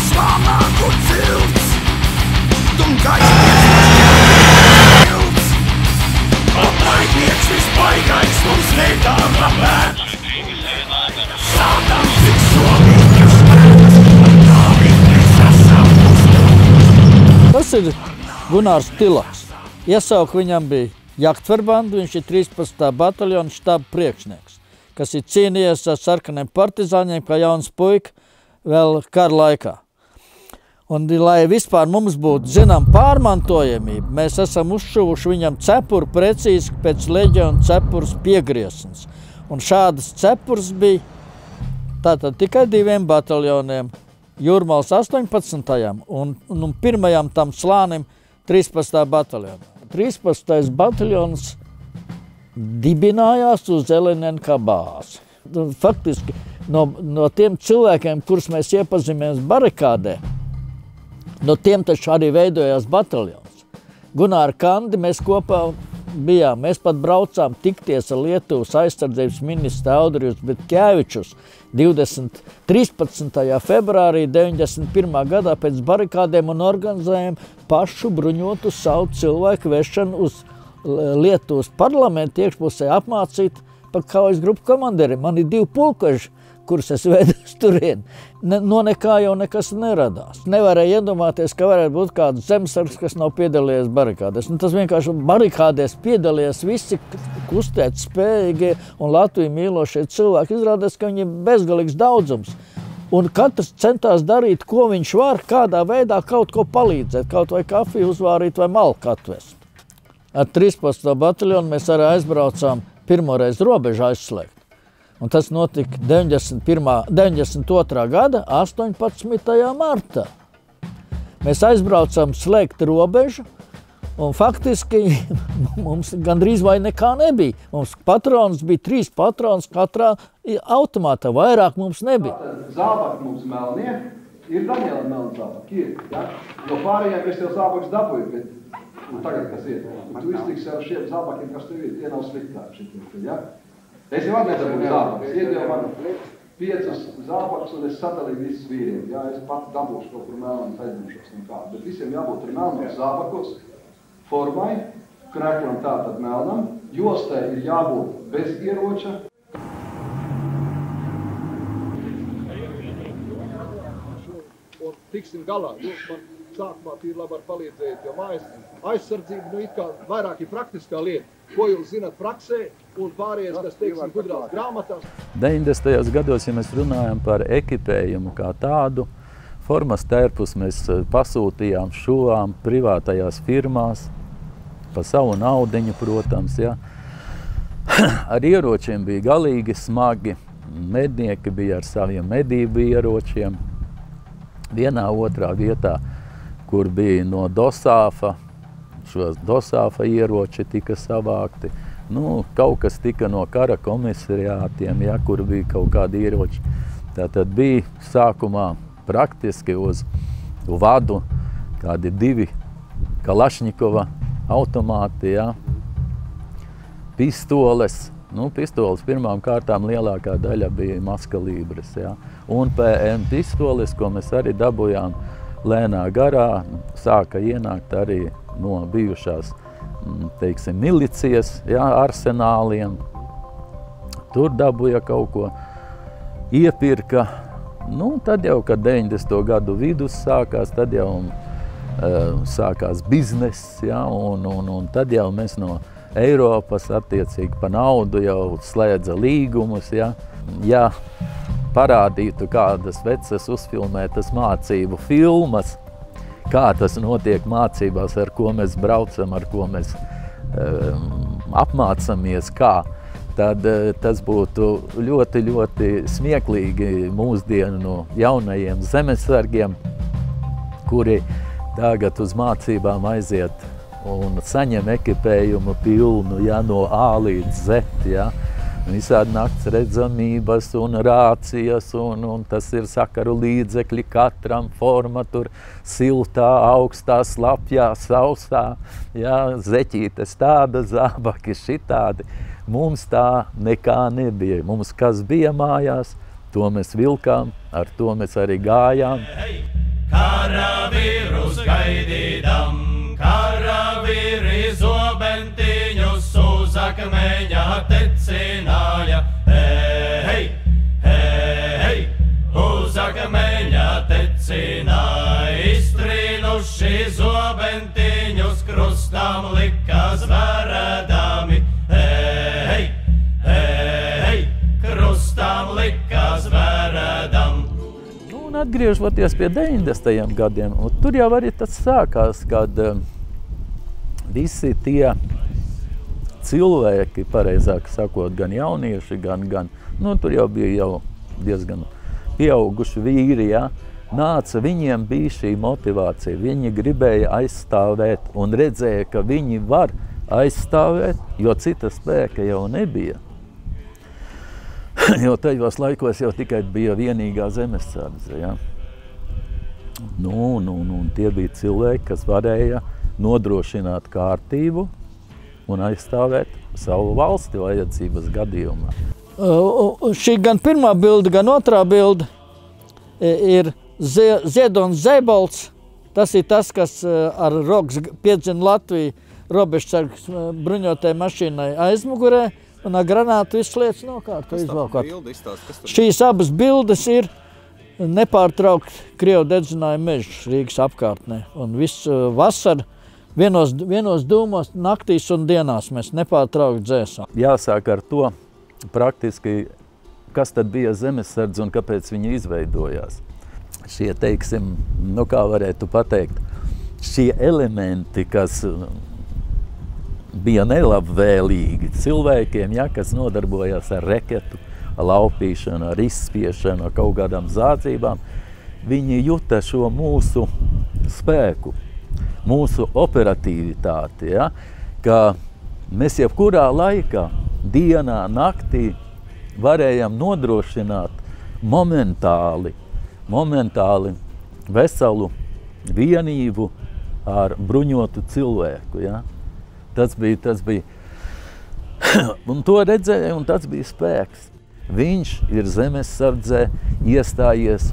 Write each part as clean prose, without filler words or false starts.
Smalāku cilts, tunkais pilts, papaidnieks vispaigais mums netāma pēc. Sādam tik solīgas pēc, nāvīties esam uzlūk. Tas ir Gunārs Tilaks. Iesauku viņam bija Jaktverbanda, viņš ir 13. bataljona štaba priekšnieks, kas ir cīnījies ar sarkaniem partizāņiem, kā jauns puika vēl kara laikā. Un, lai vispār mums būtu, zinām, pārmantojamība, mēs esam uzšuvuši viņam cepuru precīzi pēc leģiona cepures piegriesnes. Un šādas cepures bija tātad tikai 2 bataljoniem, Jūrmals 18. un pirmajam tam slānim 13. bataljonā. 13. bataljons dibinājās uz LNNK bāzi. Faktiski no tiem cilvēkiem, kurus mēs iepazīmies barikādē, no tiem taču arī veidojās bataljons. Gunāra Kandi mēs kopā bijām. Mēs pat braucām tikties ar Lietuvas aizsardzības ministru Audrijus Bitkevičus 13. februārī 91. gadā pēc barikādēm un organizējām pašu bruņotu savu cilvēku vešanu uz Lietuvas parlamentu iekšpusē apmācīt par kaujas grupu komandieriem. Man ir 2 pulkaži, kurus es vedu uz turieni. No nekā jau nekas neradās. Nevarēja iedomāties, ka varētu būt kāds zemesargs, kas nav piedalījies barikādēs. Tas vienkārši barikādēs piedalījās visi kustēt spējīgie un Latviju mīlošie cilvēki. Izrādās, ka viņi ir bezgalīgs daudzums. Un katrs centās darīt, ko viņš var, kādā veidā kaut ko palīdzēt, kaut vai kafiju uzvārīt vai malku atvest. Ar 13. bataljonu mēs arī aizbraucām pirmoreiz robežu aizslēgt. Un tas notika 92. gada 18. martā. Mēs aizbraucām slēgt robežu, un faktiski mums gandrīz vai nekā nebija. Mums patronas bija 3 patronas katrā automātā, vairāk mums nebija. Zābaki mums melnie, ir Daniela melna zābaki, ir, ja? Jo pārējiem es tev zābaks dabūju, bet tagad kas ir. Tu iztiksi ar šiem zābakiem, kas tev ir, tie nav sliktāki šitie, ja? Es jau nedabūju zābakus, iedēju man 5 zābakus un es sadalīju visus vīriem. Jā, es pats dabūšu kaut kur melnam aizņemšos un kā. Bet visiem jābūt ar melnos zābakos, formai, kreklam tātad melnam, jostai ir jābūt bez ieroča. Un tiksim galā, man sākumā tīri labi palīdzēt, jo mājas aizsardzība, it kā vairāk ir praktiskā lieta. Ko jūs zināt praksē un pārējais, kas, teiksim, gudrās grāmatās? 90. gados, ja mēs runājam par ekipējumu kā tādu, formas tērpus mēs pasūtījām, šuvām privātajās firmās, pa savu naudiņu, protams, ja. Ar ieročiem bija galīgi smagi, mednieki bija ar saviem medību ieročiem. Vienā otrā vietā, kur bija no Dosāfa, šos Dosāfa ieroči tika savākti. Kaut kas tika no kara komisariātiem, ja, kur bija kaut kādi ieroči. Tātad bija sākumā praktiski uz vadu kādi 2 Kalašņikova automāti, ja, pistoles. Pistoles pirmām kārtām lielākā daļa bija mazkalibres, ja, un PM pistoles, ko mēs arī dabujām lēnā garā, sāka ienākt arī no bijušās, teiksim, milicijas, ja, arsenāliem. Tur dabuja kaut ko, iepirka. Tad jau, kad 90. gadu vidus sākās, tad jau sākās bizness, ja, un tad jau mēs no Eiropas attiecīgi pa naudu jau slēdza līgumus, ja. Ja parādītu kādas vecas uzfilmētas mācību filmas, kā tas notiek mācībās, ar ko mēs braucam, ar ko mēs apmācamies, kā, tad tas būtu ļoti, ļoti smieklīgi mūsdienu jaunajiem zemesargiem, kuri tagad uz mācībām aiziet un saņem ekipējumu pilnu, ja, no A līdz Z, ja. Visādi nakts redzamības un rācijas, un tas ir sakaru līdzekļi katram, forma tur siltā, augstā, slapjā, sausā, ja, zeķītes tāda, zābaki šitādi. Mums tā nekā nebija. Mums kas bija mājās, to mēs vilkām, ar to mēs arī gājām. karavīrus gaidīdam, karavīri zobentiņus uz akmeņa tecināja. Hei, hei, uz akmeņa tecināja, iztrīnuši zobentiņus krustam lika zveredami. Hei, hei, krustam lika zveredam. Un atgriežoties pie 90. gadiem, tur jau arī tas sākās, kad visi tie cilvēki, pareizāk sakot, gan jaunieši, gan tur jau bija diezgan pieauguši vīri, ja, nāca, viņiem bija šī motivācija, viņi gribēja aizstāvēt un redzēja, ka viņi var aizstāvēt, jo cita spēka jau nebija. Jo tajos laikos jau tikai bija vienīgā zemesardze, ja. Un tie bija cilvēki, kas varēja nodrošināt kārtību un aizstāvēt savu valsti vajadzības gadījumā. Šī gan pirmā bilde, gan otrā bilde ir Ziedonis Zeibolds. Tas ir tas, kas ar rokas piedzina Latviju robežsargas bruņotai mašīnai aizmugurē un ar granātu izsliec nokārtu izvalkot. Šīs abas bildes ir nepārtraukt Krievu dedzināja mežus Rīgas apkārtnē. Un visu vasaru vienos dūmos, naktīs un dienās mēs nepārtraukt dzēsam. Jāsāk ar to praktiski, kas tad bija zemesardze un kāpēc viņi izveidojās. Šie, teiksim, kā varētu pateikt, šie elementi, kas bija nelabvēlīgi cilvēkiem, ja, kas nodarbojās ar reketu, ar laupīšanu, ar izspiešanu, ar kaut kādām zādzībām, viņi juta šo mūsu spēku, mūsu operatīvitāti, ja, ka mēs jebkurā laikā, dienā, naktī varējām nodrošināt momentāli veselu vienību ar bruņotu cilvēku. Ja? Tas bija. Un to redzēja, un tas bija spēks. Viņš ir zemesardzē iestājies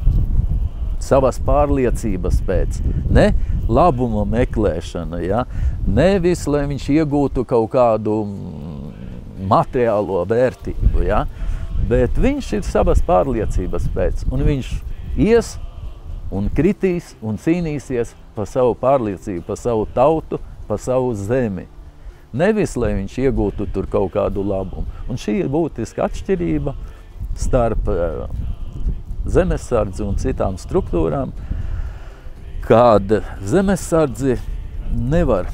savas pārliecības pēc. Ne labuma meklēšana, ja? Nevis, lai viņš iegūtu kaut kādu materiālo vērtību, ja? Bet viņš ir savas pārliecības pēc. Un viņš ies un kritīs un cīnīsies par savu pārliecību, par savu tautu, par savu zemi. Nevis, lai viņš iegūtu tur kaut kādu labumu. Un šī ir būtiska atšķirība starp zemesardzi un citām struktūrām, kad zemesardzi nevar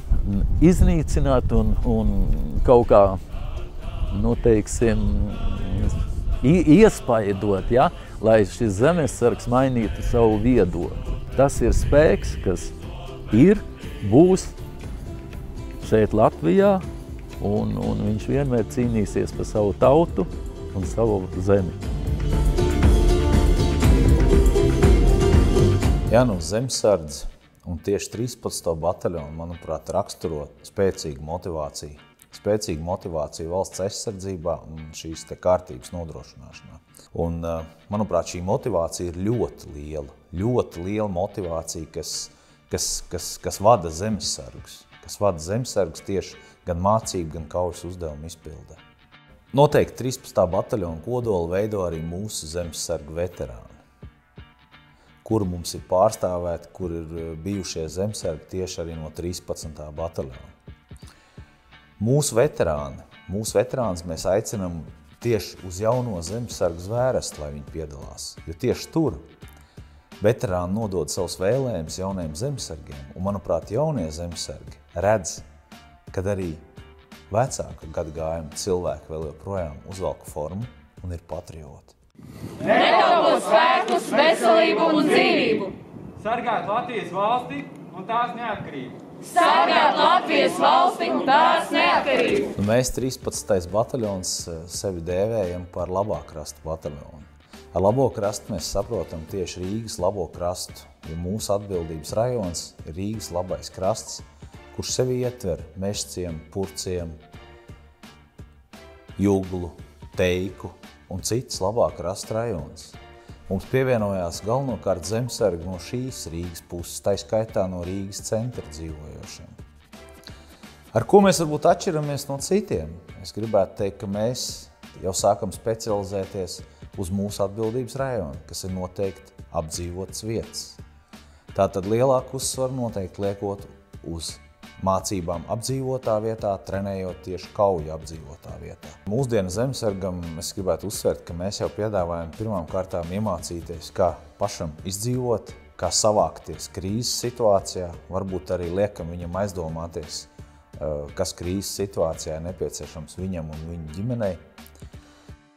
iznīcināt un kaut kā, teiksim, iespaidot, ja, lai šis zemesargs mainītu savu viedokli. Tas ir spēks, kas būs šeit Latvijā, un viņš vienmēr cīnīsies par savu tautu un savu zemi. Zemesardze un tieši 13. bataljonu, manuprāt, raksturo spēcīgu motivāciju. Spēcīga motivācija valsts aizsardzībā un šīs te kārtības nodrošināšanā. Un, manuprāt, šī motivācija ir ļoti liela motivācija, kas vada zemesargus. Kas vada zemesargus tieši gan mācību, gan kaujas uzdevumu izpildē. Noteikti 13. bataljonu kodolu veido arī mūsu zemesargu veterāni, kuri mums ir pārstāvēti, kur ir bijušie zemesargi tieši arī no 13. bataljona. Mūsu veterānus mēs aicinām tieši uz jauno zemesargu zvērestu, lai viņi piedalās, jo tieši tur veterāni nodod savus vēlējumus jauniem zemesargiem, un, manuprāt, jaunie zemesargi redz, kad arī vecāka gadagājuma cilvēki vēl joprojām uzvalka formu un ir patrioti. Nekalpo spēkus, veselību un dzīvību! Sargāt Latvijas valsti un tās neatkarību! Sargāt Latvijas valsti un tās neatkarību! Mēs 13. bataljons sevi dēvējam par Labākrastu bataljonu. Ar Labākrastu mēs saprotam tieši Rīgas labo krastu, jo mūsu atbildības rajons ir Rīgas labais krasts, kurš sevi ietver Mežciem, Purciem, Juglu, Teiku un citas Labākrasta rajonas. Mums pievienojās galvenokārt zemesargi no šīs Rīgas puses, tā skaitā no Rīgas centra dzīvojošiem. Ar ko mēs varbūt atšķiramies no citiem? Es gribētu teikt, ka mēs jau sākam specializēties uz mūsu atbildības rajonu, kas ir noteikti apdzīvotas vietas. Tātad lielāku uzsvaru noteikti liekot uz mācībām apdzīvotā vietā, trenējot tieši kauju apdzīvotā vietā. Mūsdienu zemesargam es gribētu uzsvērt, ka mēs jau piedāvājam pirmām kārtām iemācīties, kā pašam izdzīvot, kā savākties krīzes situācijā, varbūt arī liekam viņam aizdomāties, kas krīzes situācijā ir nepieciešams viņam un viņa ģimenei.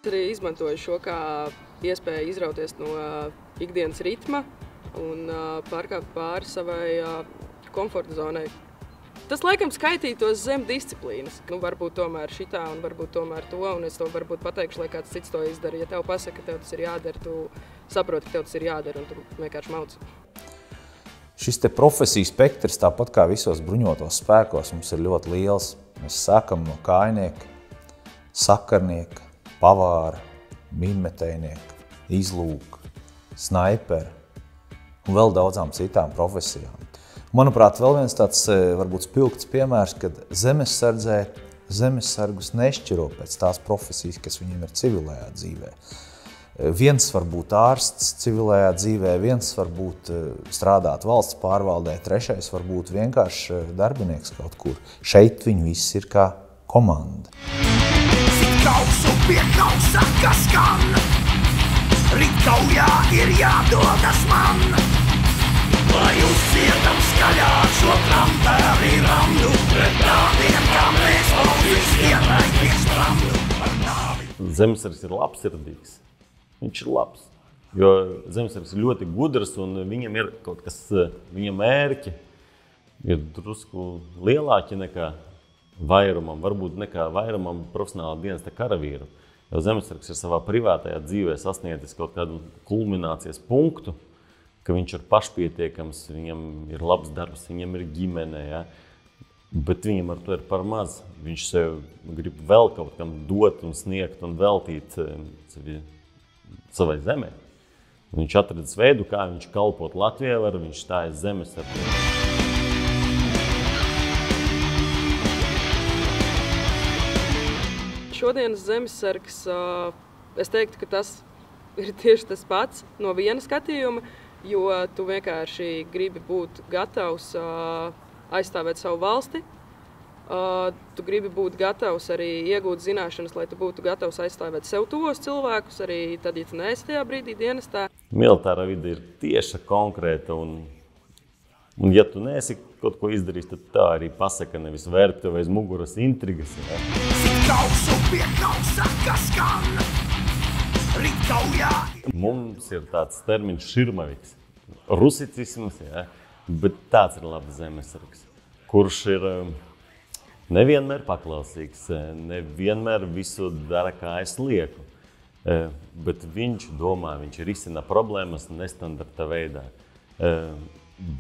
Es arī izmantoju šo kā iespēju izrauties no ikdienas ritma un pārkāpt pāri savai komforta zonai. Tas laikam skaitītos zem disciplīnas. Varbūt tomēr šitā un varbūt tomēr to, un es to varbūt pateikšu, lai kāds cits to izdara. Ja tev pasaka, ka tev tas ir jādara, tu saproti, ka tev tas ir jādara, un tu vienkārši mauc. Šis te profesiju spektrs, tāpat kā visos bruņotos spēkos, mums ir ļoti liels. Mēs sākam no kājnieka, sakarnieka, pavāra, minmetējnieka, izlūka, snaipera un vēl daudzām citām profesijām. Manuprāt, vēl viens tāds varbūt spilgts piemērs, kad zemesargus nešķiro pēc tās profesijas, kas viņiem ir civilējā dzīvē. Viens var būt ārsts civilējā dzīvē, viens var būt strādāt valsts pārvaldē, trešais var būt vienkārši darbinieks kaut kur. Šeit viņi visi ir kā komanda. Sit kausu pie kausa, kas skan, Rītkaujā ir jādodas man. Lai uzcietam skaļāk šo trampēri randu, pret tādiem, kā mēs mums ieraik pie strandu par nāvi. Zemesargs ir labsirdīgs. Viņš ir labs, jo zemesargs ir ļoti gudrs un viņam ir kaut kas, viņa mērķi ir drusku lielāki nekā vairumam, varbūt nekā vairumam profesionāla dienesta karavīru. Jo zemesargs ir savā privātajā dzīvē sasniedzis kaut kādu kulminācijas punktu, ka viņš ir pašpietiekams, viņam ir labs darbs, viņam ir ģimene, ja? Bet viņam ar to ir par maz. Viņš sev grib vēl kaut kam dot un sniegt un veltīt savai zemē. Un viņš atradis veidu, kā viņš kalpot Latvijai, var viņš stājas zemesargiem. Šodienas zemesargs, es teiktu, ka tas ir tieši tas pats no viena skatījuma, jo tu vienkārši gribi būt gatavs aizstāvēt savu valsti. Tu gribi būt gatavs arī iegūt zināšanas, lai tu būtu gatavs aizstāvēt sev tuvos cilvēkus, arī tad, ja tu neesi tajā brīdī dienestā. Militārā vide ir tieša, konkrēta, un ja tu neesi kaut ko izdarījis, tad tā arī pasaka, nevis vērp tev aiz muguras intrigas. Ja? Sit kausu pie kausa, kas skan. Rītkaujā. Mums ir tāds termins širmaviks, rusicisms, ja? Bet tāds ir labs zemesargs, kurš ir nevienmēr paklausīgs, nevienmēr visu dara, kā es lieku, bet viņš domā, viņš risina problēmas nestandarta veidā.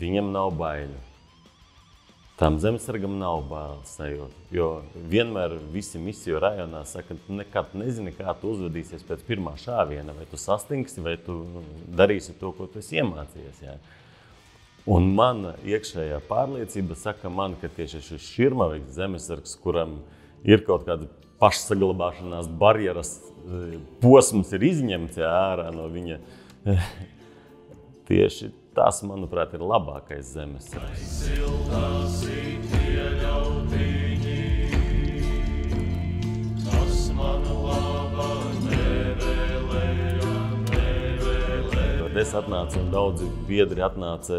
Viņam nav baiļu. Tam zemesargam nav bailes sajūta, jo vienmēr visi misiju rajonā saka, tu nekad nezini, kā tu uzvedīsies pēc pirmā šāviena, vai tu sastingsi, vai tu darīsi to, ko tu esi iemācījies. Ja? Un mana iekšējā pārliecība saka man, ka tieši šis širmaviks zemesargs, kuram ir kaut kāda pašsaglabāšanās barjeras posms ir izņemts ārā no viņa, tieši tas, manuprāt, ir labākais zemesargs. Es atnācu un daudzi biedri atnāca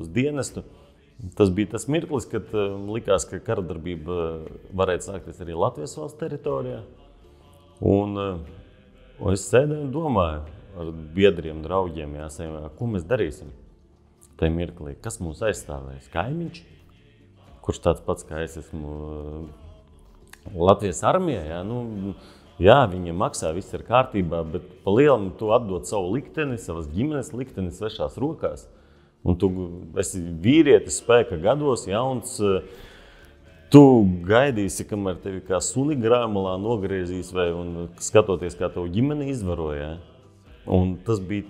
uz dienestu. Tas bija tas mirklis, kad likās, ka karadarbība varētu sākties arī Latvijas valsts teritorijā. Un es sēdēju un domāju ar biedriem, draugiem, ko mēs darīsim tajā mirklī. Kas mūs aizstāvēs? Kaimiņš, kurš tāds pats kā es esmu Latvijas armijā. Jā, viņi maksā, viss ir kārtībā, bet pa lielam tu atdod savu likteni, savas ģimenes likteni svešās rokās. Un tu esi vīrietis spēka gados, jauns, tu gaidīsi, kamēr tevi kā suni grāmalā nogriezīs un skatoties, kā tavu ģimeni izvaroja. Un tas bija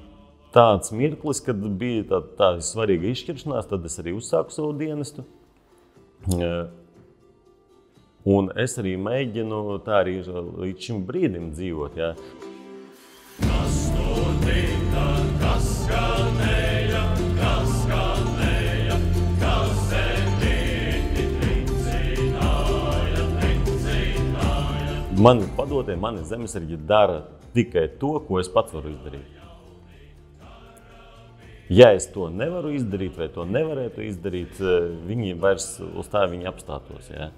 tāds mirklis, kad bija tā svarīga izšķiršanās, tad es arī uzsāku savu dienestu. Un es arī mēģinu tā arī līdz šim brīdim dzīvot. Jā. Kas to tika, kas skanēja, kas zemīti tricināja. Mani padotie, mani zemesargi dara tikai to, ko es pats varu izdarīt. Ja es to nevaru izdarīt vai to nevarētu izdarīt, viņi vairs uz tā viņi apstātos. Ja.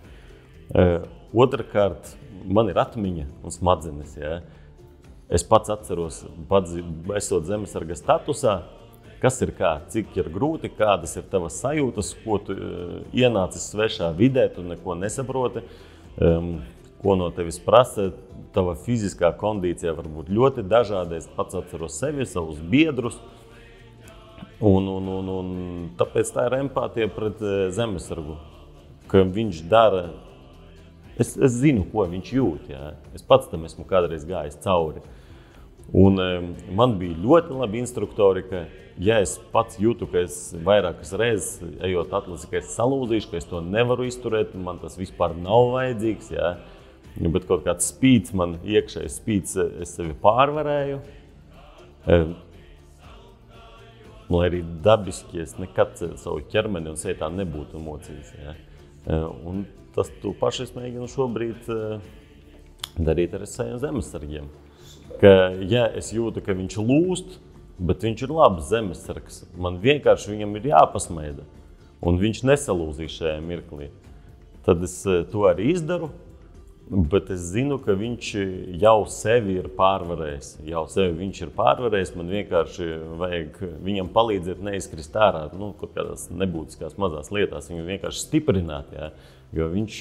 Otrakārt, man ir atmiņa un smadzenes. Ja. Es pats atceros, esot zemesarga statusā, kas ir kā, cik ir grūti, kādas ir tavas sajūtas, ko tu ienācis svešā vidē, tu neko nesaproti, ko no tevis prasa. Tava fiziskā kondīcija var būt ļoti dažāda. Es pats atceros sevi, savus biedrus. Un tāpēc tā ir empātija pret zemesargu, ka viņš dara, es zinu, ko viņš jūt, jā. Es pats tam esmu kādreiz gājis cauri. Un man bija ļoti labi instruktori, ka ja es pats jūtu, ka es vairākas reizes ejot atlasi, ka es salūzīšu, ka es to nevaru izturēt, man tas vispār nav vajadzīgs, jā. Bet kaut kāds spīds, man iekšējais spīds, es sevi pārvarēju. Lai arī dabiski es nekad savu ķermeni un seju tā nebūtu mocījis. Ja. Un tas tu paši es mēģinu šobrīd darīt ar saviem zemesargiem. Ka, ja es jūtu, ka viņš lūst, bet viņš ir labs zemesargs, man vienkārši viņam ir jāpasmaida, un viņš nesalūzīs šajā mirklī. Tad es to arī izdaru. Bet es zinu, ka viņš jau sevi ir pārvarējis. Man vienkārši vajag viņam palīdzēt neizkrist ārā, kaut kādās nebūtiskās mazās lietās, viņu vienkārši stiprināt, jā. Jo viņš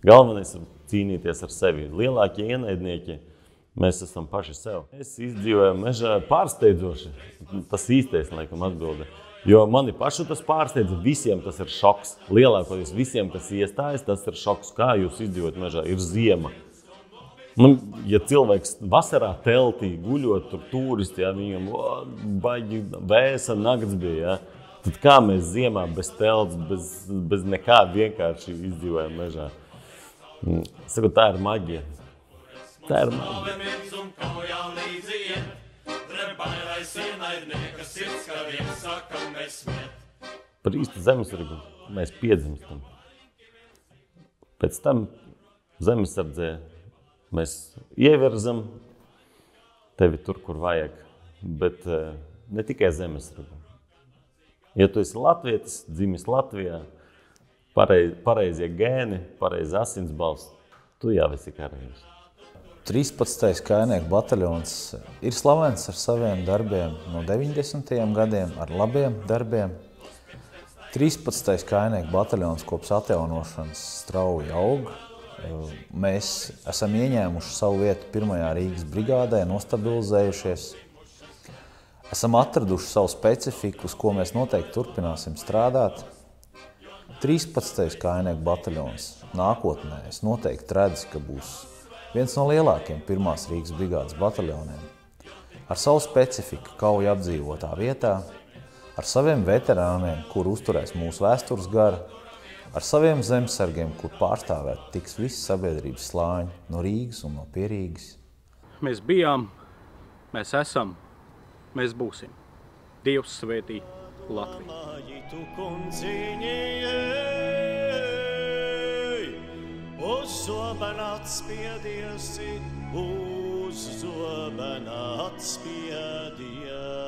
galvenais ir cīnīties ar sevi. Lielākie ienaidnieki mēs esam paši sev. Es izdzīvoju mežā pārsteidzoši, tas īstais, laikam, atbilde. Jo mani pašu tas pārsteidza, visiem tas ir šoks. Lielākoties visiem, kas iestājas, tas ir šoks. Kā jūs izdzīvot mežā? Ir ziema. Ja cilvēks vasarā teltī guļot, tur turisti, ja, viņam baigi vēsa nakts bija, ja, tad kā mēs ziemā bez telts, bez nekā vienkārši izdzīvojam mežā? Saku, tā ir maģija. Tā ir maģija. Par īstu zemesargu mēs piedzimstam. Pēc tam zemesardzē mēs ievirzam tevi tur, kur vajag, bet ne tikai zemesargu. Ja tu esi latvietis, dzimis Latvijā, pareizie gēni, pareizi asinsbalsts, tu jau esi karavīrs. 13. kājnieku bataljons ir slavens ar saviem darbiem no 90. gadiem, ar labiem darbiem. 13. kājnieku bataljons kopš atjaunošanas strauji aug. Mēs esam ieņēmuši savu vietu 1. Rīgas brigādē, nostabilizējušies. Esam atraduši savu specifiku, uz ko mēs noteikti turpināsim strādāt. 13. kājnieku bataljons nākotnē es noteikti redzu, ka būs viens no lielākiem 1. Rīgas brigādes bataljoniem. Ar savu specifiku kauja apdzīvotā vietā, ar saviem veterāniem, kur uzturēs mūsu vēstures garu, ar saviem zemesargiem, kur pārstāvēt tiks visi sabiedrības slāņi no Rīgas un no Pierīgas. Mēs bijām, mēs esam, mēs būsim. Dievs svētī Latviju. Uz zobena atspiediesi, uz zobena atspiediesi.